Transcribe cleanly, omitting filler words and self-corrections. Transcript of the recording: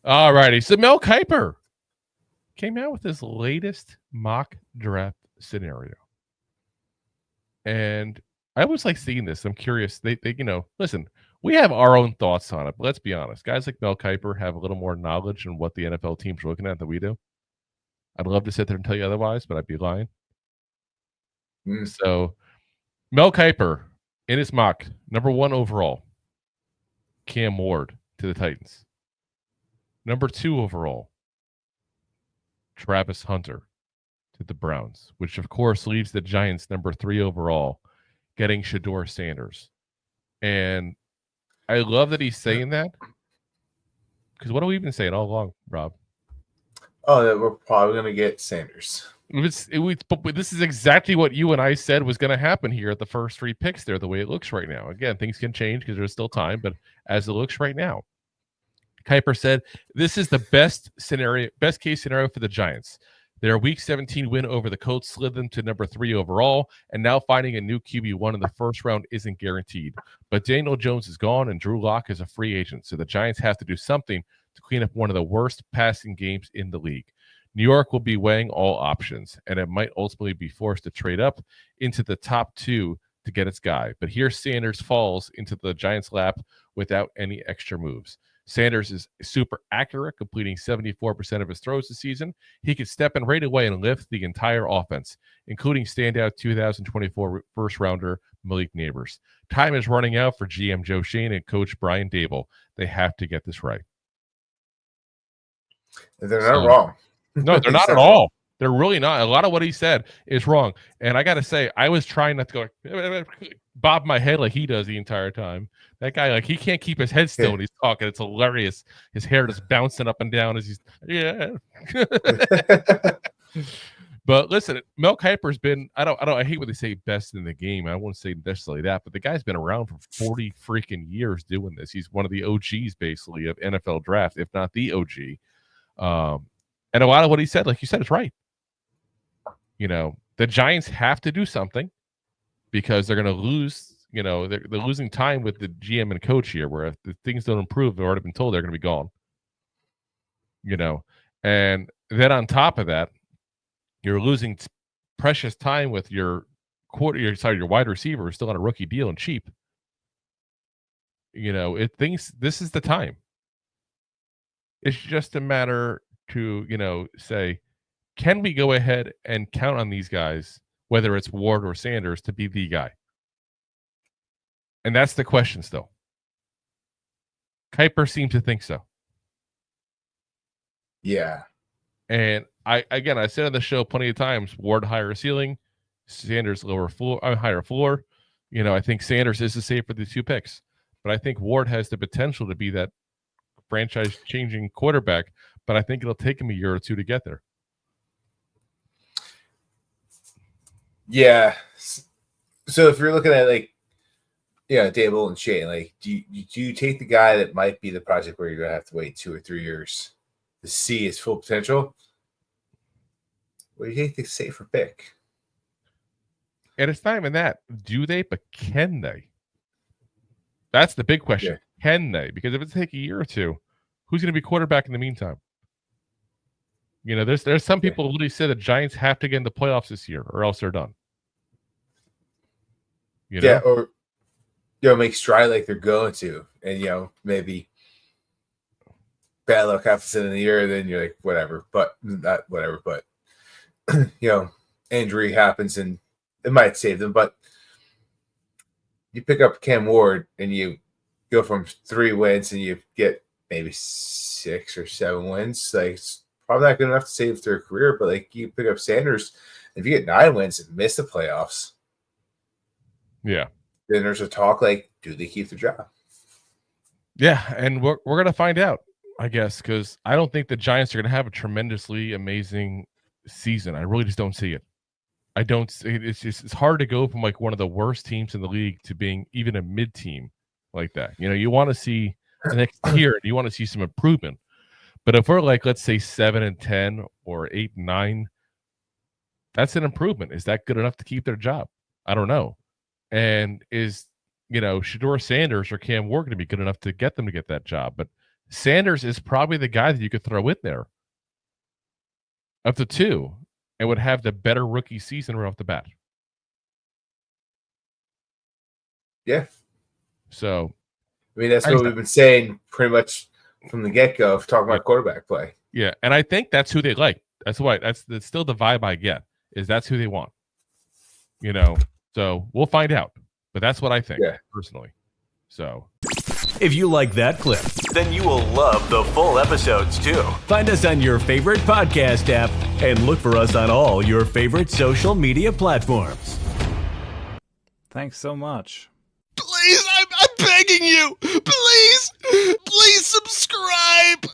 All righty. So Mel Kiper came out with his latest mock draft scenario. And I always like seeing this. I'm curious. They listen, we have our own thoughts on it, but let's be honest. Guys like Mel Kiper have a little more knowledge on what the NFL teams are looking at than we do. I'd love to sit there and tell you otherwise, but I'd be lying. So Mel Kiper in his mock, number 1 overall, Cam Ward to the Titans. Number 2 overall, Travis Hunter to the Browns, which of course leaves the Giants number 3 overall, getting Shedeur Sanders. And I love that he's saying that, because what have we been saying all along, Rob? Oh, that we're probably going to get Sanders. But this is exactly what you and I said was going to happen here at the first 3 picks there, the way it looks right now. Again, things can change because there's still time, but as it looks right now, Kiper said, this is the best case scenario for the Giants. Their Week 17 win over the Colts slid them to number 3 overall, and now finding a new QB1 in the first round isn't guaranteed. But Daniel Jones is gone, and Drew Lock is a free agent, so the Giants have to do something to clean up one of the worst passing games in the league. New York will be weighing all options, and it might ultimately be forced to trade up into the top 2 to get its guy. But here Sanders falls into the Giants' lap without any extra moves. Sanders is super accurate, completing 74% of his throws this season. He could step in right away and lift the entire offense, including standout 2024 first-rounder Malik Nabers. Time is running out for GM Joe Schoen and Coach Brian Daboll. They have to get this right. They're not wrong. No, they're not at all. They're really not. A lot of what he said is wrong. And I got to say, I was trying not to go bob my head like he does the entire time. That guy, like, he can't keep his head still when he's talking. It's hilarious. His hair just bouncing up and down as he's, yeah. But listen, Mel Kiper's been, I hate when they say best in the game. I won't say necessarily that, but the guy's been around for 40 freaking years doing this. He's one of the OGs, basically, of NFL draft, if not the OG. And a lot of what he said, like you said, is right. The Giants have to do something because they're going to lose. They're losing time with the GM and coach here, where if the things don't improve, they've already been told they're going to be gone. And then on top of that, you're losing precious time with your wide receiver who's still on a rookie deal and cheap. It thinks this is the time. It's just a matter to, say, can we go ahead and count on these guys, whether it's Ward or Sanders, to be the guy? And that's the question still. Kiper seems to think so. Yeah. And I said on the show plenty of times, Ward higher ceiling, Sanders higher floor. I think Sanders is the safe for the 2 picks. But I think Ward has the potential to be that franchise-changing quarterback, but I think it'll take him a year or 2 to get there. Yeah. So if you're looking at Daboll and Shane, do you take the guy that might be the project where you're going to have to wait 2 or 3 years to see his full potential? Or you take the safer pick? And it's not even that. Do they? But can they? That's the big question. Yeah. Can they? Because if it takes a year or 2, who's going to be quarterback in the meantime? There's some people who literally say the Giants have to get in the playoffs this year or else they're done. Yeah, or make stride like they're going to, and maybe bad luck happens in the year, then you're like, whatever, but not whatever, but injury happens and it might save them. But you pick up Cam Ward and you go from 3 wins and you get maybe 6 or 7 wins. It's probably not good enough to save their career, but you pick up Sanders, if you get 9 wins and miss the playoffs, yeah, then there's a talk do they keep the job? Yeah, and we're gonna find out, I guess, because I don't think the Giants are gonna have a tremendously amazing season. I really just don't see it. I don't. It's hard to go from one of the worst teams in the league to being even a mid team like that. You want to see the next tier, and you want to see some improvement. But if we're let's say 7-10 or 8-9, that's an improvement. Is that good enough to keep their job? I don't know. And is Shedeur Sanders or Cam Ward going to be good enough to get them to get that job? But Sanders is probably the guy that you could throw in there of the two and would have the better rookie season right off the bat. Yeah. So, I mean, that's what we've been saying pretty much from the get-go of talking about quarterback play. Yeah, and I think that's who they like. That's still the vibe I get, is that's who they want. You know, so we'll find out. But that's what I think, personally. So, if you like that clip, then you will love the full episodes too. Find us on your favorite podcast app and look for us on all your favorite social media platforms. Thanks so much. Please, I'm begging you. Please subscribe.